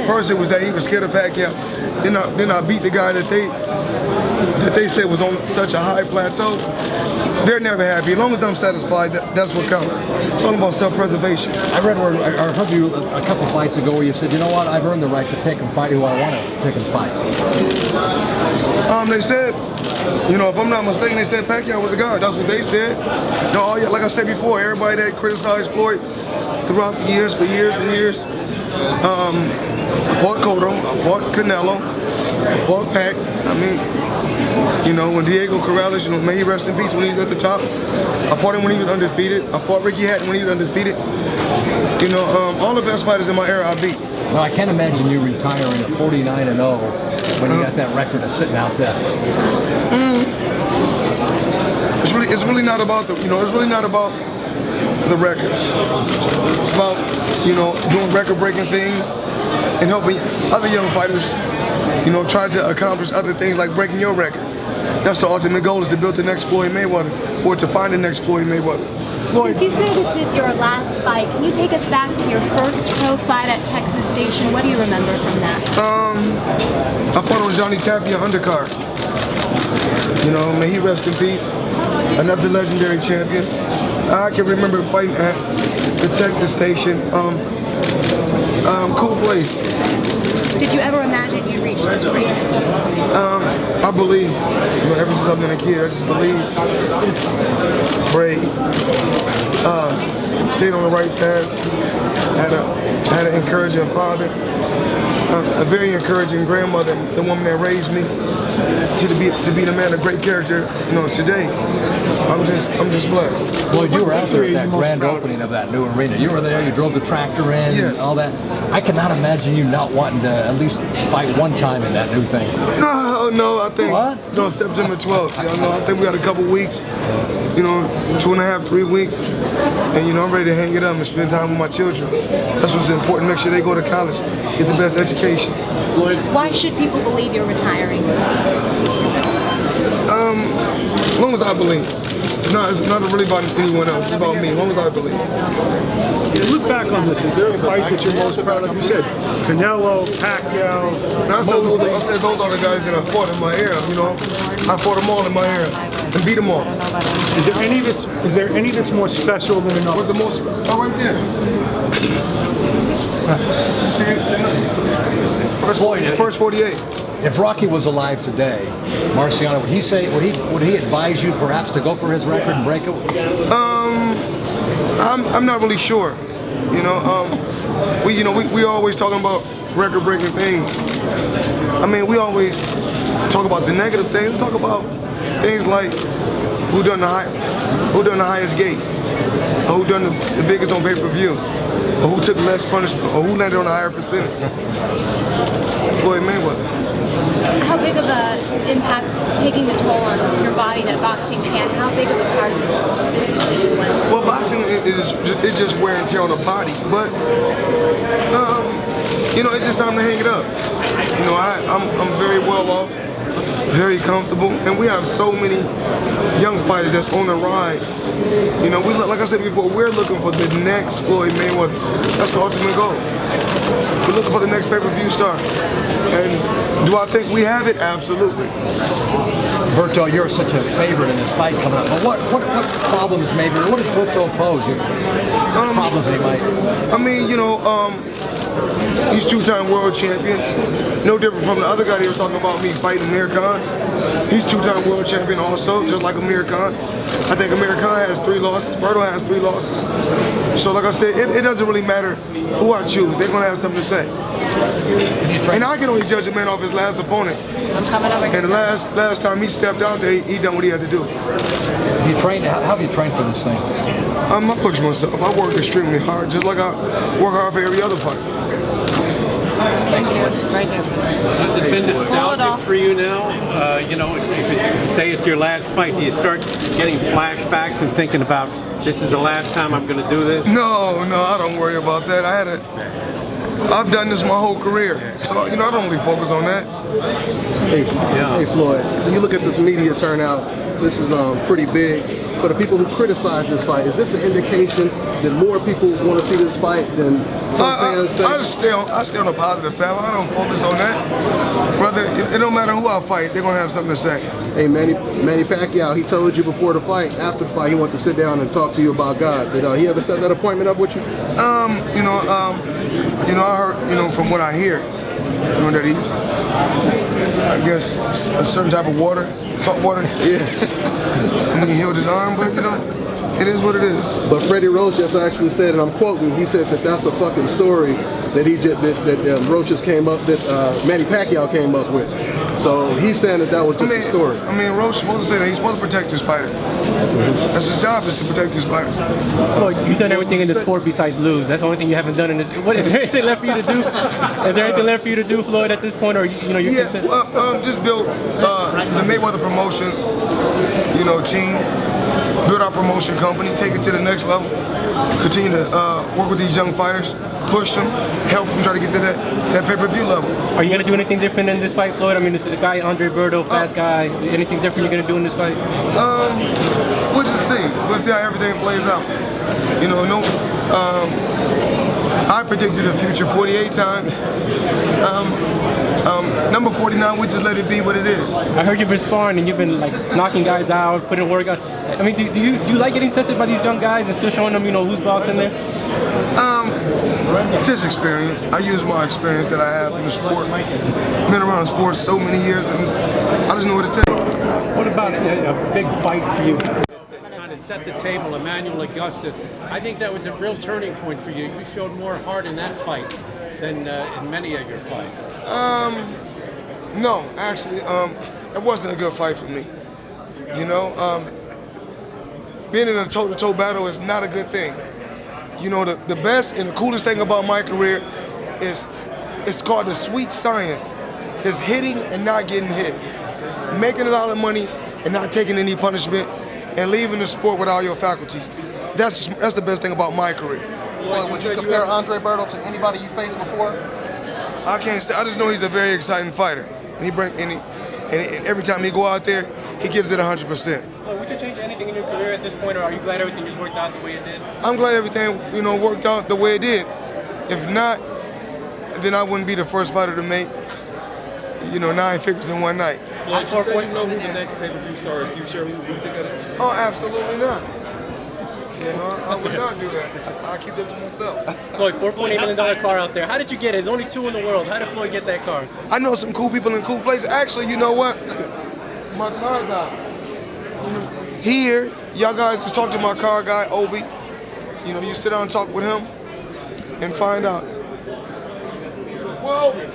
First it was that he was scared of Pacquiao. Then I beat the guy that they said was on such a high plateau. They're never happy. As long as I'm satisfied, that's what counts. It's all about self-preservation. I heard you a couple fights ago where you said, you know what, I've earned the right to pick and fight who I want to pick and fight. They said, if I'm not mistaken, they said Pacquiao was a god. That's what they said. Like I said before, everybody that criticized Floyd throughout the years, for years and years, I fought Cotto, I fought Canelo, I fought Pac. When Diego Corrales, may he rest in peace when he was at the top. I fought him when he was undefeated. I fought Ricky Hatton when he was undefeated. All the best fighters in my era I beat. Well, I can't imagine you retiring at 49-0 when you got that record of sitting out there. It's really not about the the record. It's about doing record-breaking things and helping other young fighters try to accomplish other things like breaking your record. That's the ultimate goal, is to build the next Floyd Mayweather, or to find the next Floyd Mayweather. Since you say this is your last fight, can you take us back to your first pro fight at Texas Station? What do you remember from that? I fought on Johnny Tapia undercard. May he rest in peace. Another legendary champion. I can remember fighting at the Texas Station. Cool place. Did you ever imagine you'd reach such greatness? I believe. Ever since I've been a kid, I just believe. Prayed. Stayed on the right path. Had an encouraging father. A very encouraging grandmother, the woman that raised me to be the man of great character, today. I'm just blessed. Floyd, you were out there at that grand opening of that new arena. You were there, you drove the tractor in, yes, and all that. I cannot imagine you not wanting to at least fight one time in that new thing. No, I think September 12th. I think we got a couple weeks, 2.5, 3 weeks, and I'm ready to hang it up and spend time with my children. That's what's important. Make sure they go to college, get the best education. Floyd, why should people believe you're retiring? As long as I believe. It's not really about anyone else. It's about me. As long as I believe. Look back on this. Is there a fight that you're most proud of? You said Canelo, Pacquiao. I said those are the guys that I fought in my era. I fought them all in my era and beat them all. Is there any that's more special than another? What's the most? Oh, right there. You see it? First 48. If Rocky was alive today, Marciano, would he advise you perhaps to go for his record and break it? I'm not really sure. We always talking about record-breaking things. We always talk about the negative things. Let's talk about things like who done the highest gate, or who done the biggest on pay-per-view, or who took less punishment, or who landed on a higher percentage. Floyd Mayweather. How big of an impact taking the toll on your body that boxing can? How big of a part of this decision was it? Well, boxing is just wear and tear on the body, but it's just time to hang it up. I'm very well off, very comfortable, and we have so many young fighters that's on the rise. Like I said before, we're looking for the next Floyd Mayweather. That's the ultimate goal. We're looking for the next pay-per-view star. And do I think we have it? Absolutely. Berto, you're such a favorite in this fight coming up. But what problems maybe, or what does Berto pose? Problems he might? He's two-time world champion. No different from the other guy they were talking about, me fighting Amir Khan. He's two-time world champion also, just like Amir Khan. I think Amir Khan has 3 losses. Berto has 3 losses. So like I said, it doesn't really matter who I choose. They're going to have something to say. And I can only judge a man off his last opponent. I'm coming over here. And the last time he stepped out there, he done what he had to do. How have you trained for this thing? I push myself. I work extremely hard, just like I work hard for every other fight. Thank you. Right there. Has it been nostalgic for you now? If you say it's your last fight, do you start getting flashbacks and thinking about, this is the last time I'm going to do this? No, I don't worry about that. I've done this my whole career, so I don't really focus on that. Hey Floyd, you look at this media turnout. This is pretty big. for the people who criticize this fight, is this an indication that more people want to see this fight than some fans say? I stay on a positive path. I don't focus on that. Brother, it don't matter who I fight, they're going to have something to say. Hey, Manny Pacquiao, he told you before the fight, after the fight, he wanted to sit down and talk to you about God. Did he ever set that appointment up with you? I heard, from what I hear, that he's, I guess, a certain type of water, salt water. Yeah. And when he healed his arm, but it is what it is. But Freddie Roach just actually said, and I'm quoting, he said that that's a fucking story that Roaches came up, that Manny Pacquiao came up with. So he's saying that was just a story. Roach supposed to say that he's supposed to protect his fighter. That's his job, is to protect his fighter. Floyd, you've done everything in the sport besides lose. That's the only thing you haven't done in this. What is there anything left for you to do? Is there anything left for you to do, Floyd, at this point, or you're just build the Mayweather Promotions, team. Build our promotion company, take it to the next level. Continue to work with these young fighters, push them, help them try to get to that pay-per-view level. Are you gonna do anything different in this fight, Floyd? I mean, this is the guy Andre Berto, fast guy. Anything different you're gonna do in this fight? We'll just see. We'll see how everything plays out. I predicted a future 48 time. Number 49, we just let it be what it is. I heard you've been sparring and you've been knocking guys out, putting work out. I mean, do you like getting tested by these young guys and still showing them, who's boss in there? Just experience. I use my experience that I have in the sport. Been around sports so many years, and I just know what it takes. What about a big fight for you? Kind of set the table, Emmanuel Augustus. I think that was a real turning point for you. You showed more heart in that fight than in many of your fights. No, actually, it wasn't a good fight for me. Being in a toe-to-toe battle is not a good thing. The best and the coolest thing about my career is it's called the sweet science. It's hitting and not getting hit. Making a lot of money and not taking any punishment and leaving the sport with all your faculties. That's the best thing about my career. Well, would you compare Andre Berto to anybody you faced before? I can't say. I just know he's a very exciting fighter. And every time he go out there, he gives it 100%. So would you change anything in your career at this point, or are you glad everything just worked out the way it did? I'm glad everything, worked out the way it did. If not, then I wouldn't be the first fighter to make, 9 figures in one night. Floyd, you said you know who the next pay-per-view star is. Can you share who you think that is? Oh, absolutely not. I would not do that. I'll keep that to myself. Floyd, $4.8 million car out there. How did you get it? There's only 2 in the world. How did Floyd get that car? I know some cool people in cool places. Actually, you know what? My car guy. Here, y'all guys just talk to my car guy, Obi. You sit down and talk with him and find out. Well, Obi.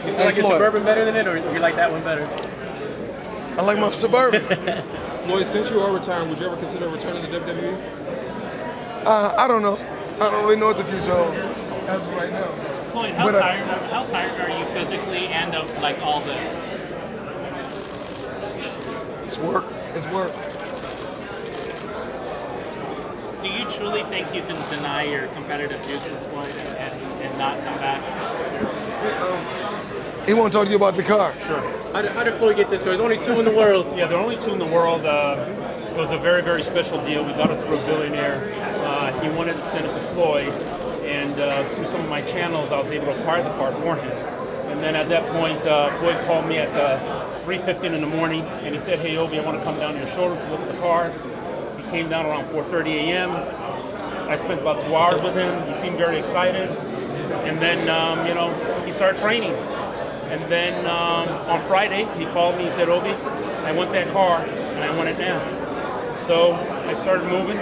You feel like your Suburban better than it, or you like that one better? I like my Suburban. Floyd, since you are retiring, would you ever consider returning to the WWE? I don't know. I don't really know what the future holds as of right now. Floyd, how tired are you physically and of all this? It's work. It's work. Do you truly think you can deny your competitive juices, Floyd, and not come back? He won't talk to you about the car. Sure. How did Floyd get this car? There's only 2 in the world. Yeah, there are only 2 in the world. It was a very, very special deal. We got it through a billionaire. He wanted to send it to Floyd, and through some of my channels, I was able to acquire the car for him. And then at that point, Floyd called me at 3:15 in the morning, and he said, "Hey, Obi, I want to come down to your showroom to look at the car." He came down around 4:30 a.m. I spent about 2 hours with him. He seemed very excited. And then, he started training. And then on Friday, he called me. He said, "Obi, I want that car, and I want it now." So I started moving,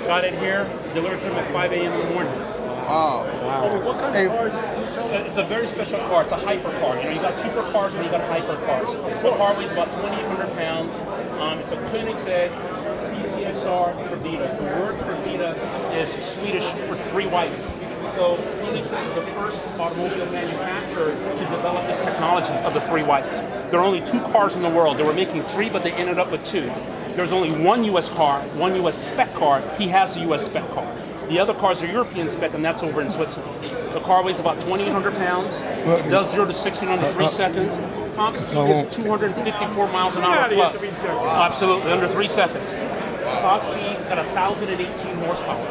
got it here, delivered to him at 5 a.m. in the morning. Wow. What kind of car is it? It's a very special car. It's a hyper car. You got supercars and you got hyper cars. The car weighs about 2,800 pounds. It's a koenigsegg CCXR Trevita. The word Trevita is Swedish for 3 whites. So Koenigsegg is the first automobile manufacturer to develop this technology of the 3 whites. There are only 2 cars in the world. They were making 3, but they ended up with 2. There's only one U.S. car, one U.S. spec car. He has a U.S. spec car. The other cars are European spec, and that's over in Switzerland. The car weighs about 2,800 pounds. It does 0 to 60 in under 3 seconds. Top speed is 254 miles an hour plus. 3 seconds. Absolutely, under 3 seconds. Top speed is at 1,018 horsepower.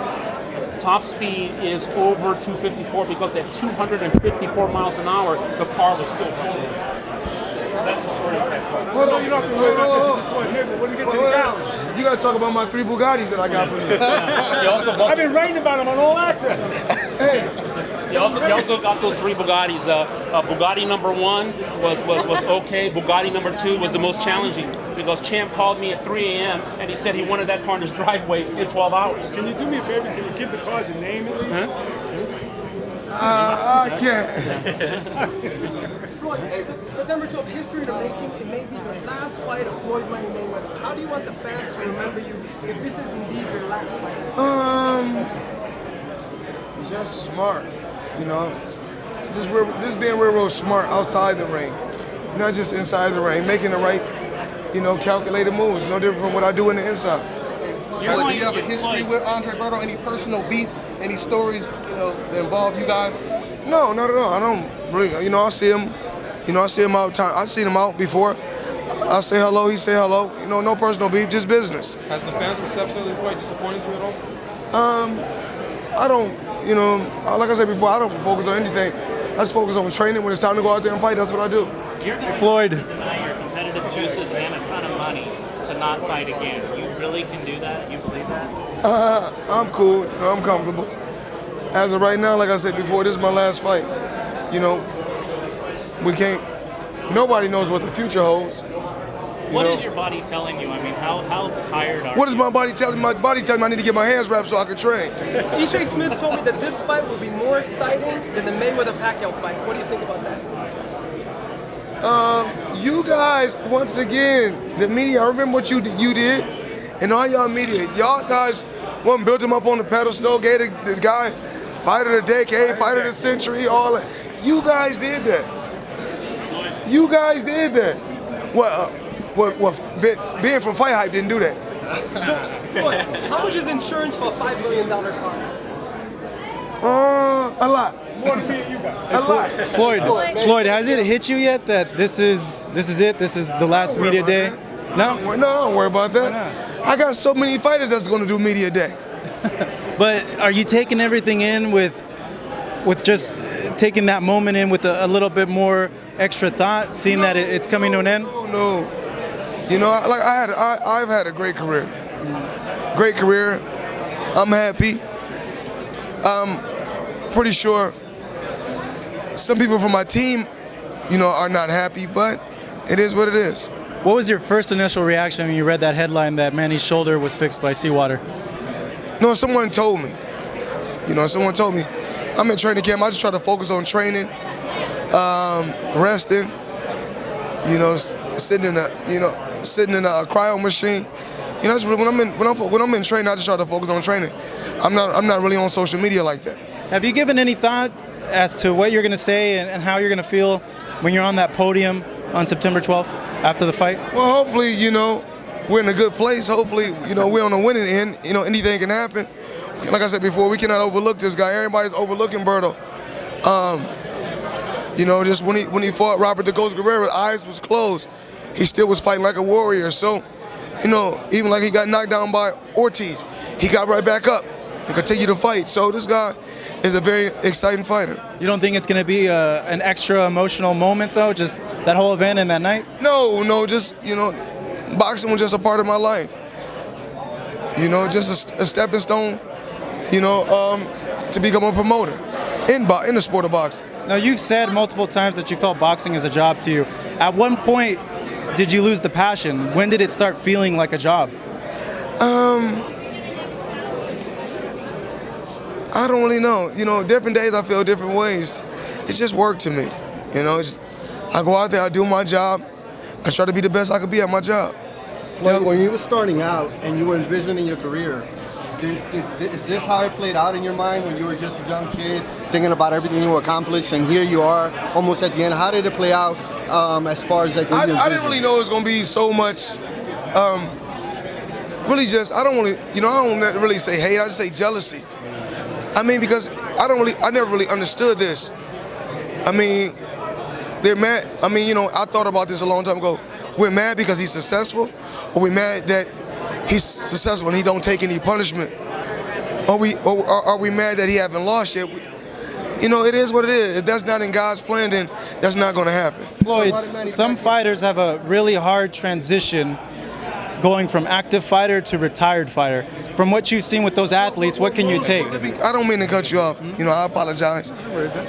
Top speed is over 254 because at 254 miles an hour, the car was still running. That's the story of that car. Hold on, you don't have to worry about this at this point here, but when you get to the challenge. You gotta talk about my 3 Bugattis that I got from you. I've been writing about them on All Access. Hey, He also got those 3 Bugattis. Bugatti number 1 was okay. Bugatti number 2 was the most challenging because Champ called me at 3 a.m. and he said he wanted that car in his driveway in 12 hours. Can you do me a favor? Can you give the cars a name at least? I can't. Floyd, September 12th, history to making. It may be the last fight of Floyd Manny Mayweather. How do you want the fans to remember you if this is indeed your last fight? Just smart, you know. Just being real smart outside the ring, not just inside the ring, making the right, calculated moves. No different from what I do in the inside. Do you have a history with Andre Berto? Any personal beef? Any stories, that involve you guys? No, not at all. I don't really. I see him. I see him all the time. I've seen him out before. I say hello. He say hello. No personal beef, just business. Has the fans' perception of this fight disappointed you at all? I don't. Like I said before, I don't focus on anything. I just focus on training. When it's time to go out there and fight, that's what I do. Floyd, deny your competitive juices and a ton of money to not fight again. You really can do that? You believe that? I'm cool. I'm comfortable. As of right now, like I said before, this is my last fight. We can't. Nobody knows what the future holds. What is your body telling you? I mean, how tired are you? What is my body telling me? My body's telling me I need to get my hands wrapped so I can train. E.J. Smith told me that this fight will be more exciting than the Mayweather-Pacquiao fight. What do you think about that? You guys, once again, the media, I remember what you did, and all y'all media, y'all guys built him up on the pedestal, gave the guy fighter of the decade, fighter of the century, all that. You guys did that. You guys did that. Being from Fight Hype didn't do that. Floyd, how much is insurance for a $5 million car? A lot. More than me and you guys. A lot. Floyd, has it hit you yet that this is it? This is the last media day? No, don't worry about that. I got so many fighters that's going to do media day. But are you taking everything in with just taking that moment in with a little bit more extra thought, seeing that it's coming to an end? No. I've had a great career. Great career. I'm happy. I'm pretty sure some people from my team, are not happy, but it is what it is. What was your first initial reaction when you read that headline that Manny's shoulder was fixed by seawater? No, someone told me. Someone told me. I'm in training camp. I just try to focus on training, resting. Sitting in a cryo machine. That's really, when I'm in training, I just try to focus on training. I'm not really on social media like that. Have you given any thought as to what you're going to say and how you're going to feel when you're on that podium on September 12th after the fight? Well, hopefully, we're in a good place. Hopefully, we're on the winning end. Anything can happen. Like I said before, we cannot overlook this guy. Everybody's overlooking Berto. Just when he fought Robert the Ghost Guerrero, eyes was closed. He still was fighting like a warrior. So, even like he got knocked down by Ortiz, he got right back up and continued to fight. So this guy is a very exciting fighter. You don't think it's going to be an extra emotional moment, though, just that whole event and that night? No, just, boxing was just a part of my life. Just a stepping stone, to become a promoter in the sport of boxing. Now, you've said multiple times that you felt boxing is a job to you. At one point, did you lose the passion? When did it start feeling like a job? I don't really know. Different days I feel different ways. It's just work to me. I go out there, I do my job. I try to be the best I could be at my job. Well, when you were starting out and you were envisioning your career, is this how it played out in your mind when you were just a young kid, thinking about everything you accomplished, and here you are, almost at the end? How did it play out as far as like? I didn't really know it was gonna be so much. Really, just I don't really say hate. I just say jealousy. I mean, because I never really understood this. I mean, they're mad. I mean, I thought about this a long time ago. We're mad because he's successful, or we're mad that he's successful and he don't take any punishment? Or are we mad that he haven't lost yet? It is what it is. If that's not in God's plan, then that's not going to happen. Floyd, some fighters have a really hard transition going from active fighter to retired fighter. From what you've seen with those athletes, what can you take? I don't mean to cut you off. I apologize.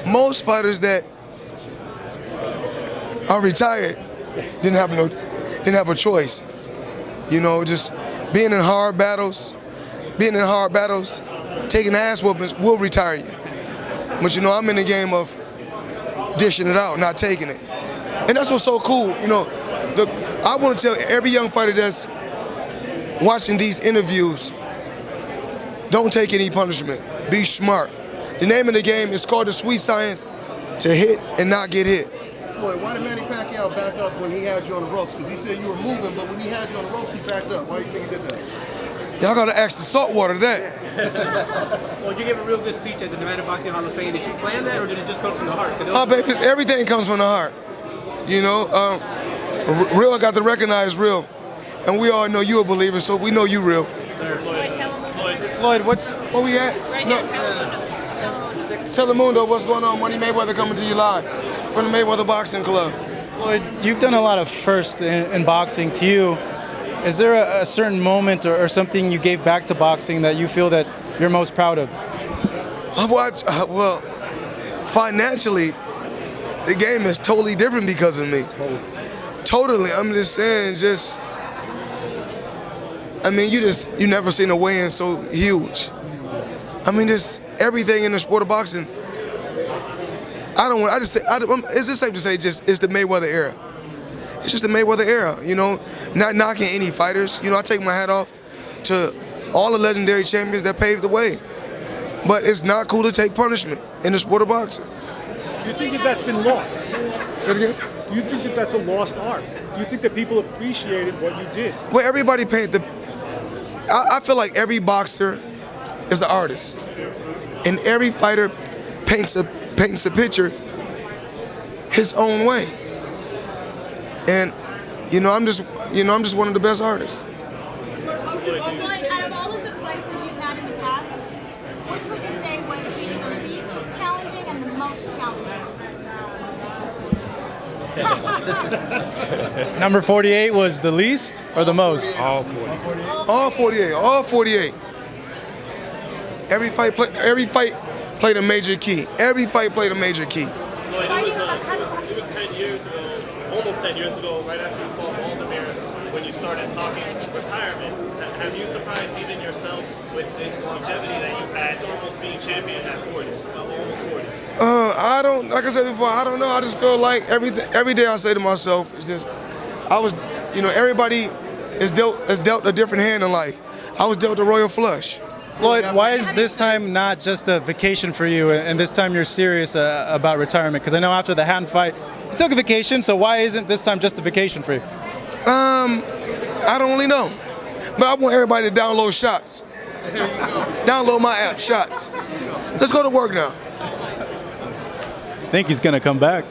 Most fighters that are retired didn't have a choice. Just being in hard battles, taking ass whoopings will retire you. But I'm in the game of dishing it out, not taking it. And that's what's so cool. I want to tell every young fighter that's watching these interviews, don't take any punishment. Be smart. The name of the game is called the sweet science to hit and not get hit. Boy, why did Manny Pacquiao back up when he had you on the ropes? Because he said you were moving, but when he had you on the ropes, he backed up. Why do you think he did that? Y'all gotta ask the saltwater that. Well, you gave a real good speech at the Nevada Boxing Hall of Fame. Did you plan that, or did it just come from the heart? Oh, baby, everything comes from the heart. Real got to recognize real. And we all know you a believer, so we know you real. Floyd, where we at? Right here, Telemundo, what's going on? Manny Mayweather coming to you live from the Mayweather Boxing Club. Floyd, you've done a lot of firsts in boxing. To you, is there a certain moment or something you gave back to boxing that you feel that you're most proud of? Financially, the game is totally different because of me. Totally. I'm just saying, you never seen a weigh-in so huge. Just everything in the sport of boxing. Is it safe to say it's the Mayweather era? It's just the Mayweather era, not knocking any fighters. I take my hat off to all the legendary champions that paved the way. But it's not cool to take punishment in the sport of boxing. You think that that's been lost? Say it again? Do you think that that's a lost art? Do you think that people appreciated what you did? Well, everybody I feel like every boxer is an artist. And every fighter paints a picture his own way. And I'm just one of the best artists. Floyd, out of all of the fights that you've had in the past, which would you say was maybe the least challenging and the most challenging? Number 48 was the least or the most? All 48. All 48. Every fight played a major key. Every fight played a major key. Floyd, it was 10 years ago, almost 10 years ago, right after you fought Amir, when you started talking retirement. Have you surprised even yourself with this longevity that you've had, almost being champion at 40, almost 40? Like I said before, I don't know. I just feel like every day I say to myself, everybody is dealt a different hand in life. I was dealt a royal flush. Floyd, why is this time not just a vacation for you, and this time you're serious about retirement? Because I know after the Hatton fight, you took a vacation, so why isn't this time just a vacation for you? I don't really know. But I want everybody to download Shots. Download my app, Shots. Let's go to work now. I think he's going to come back.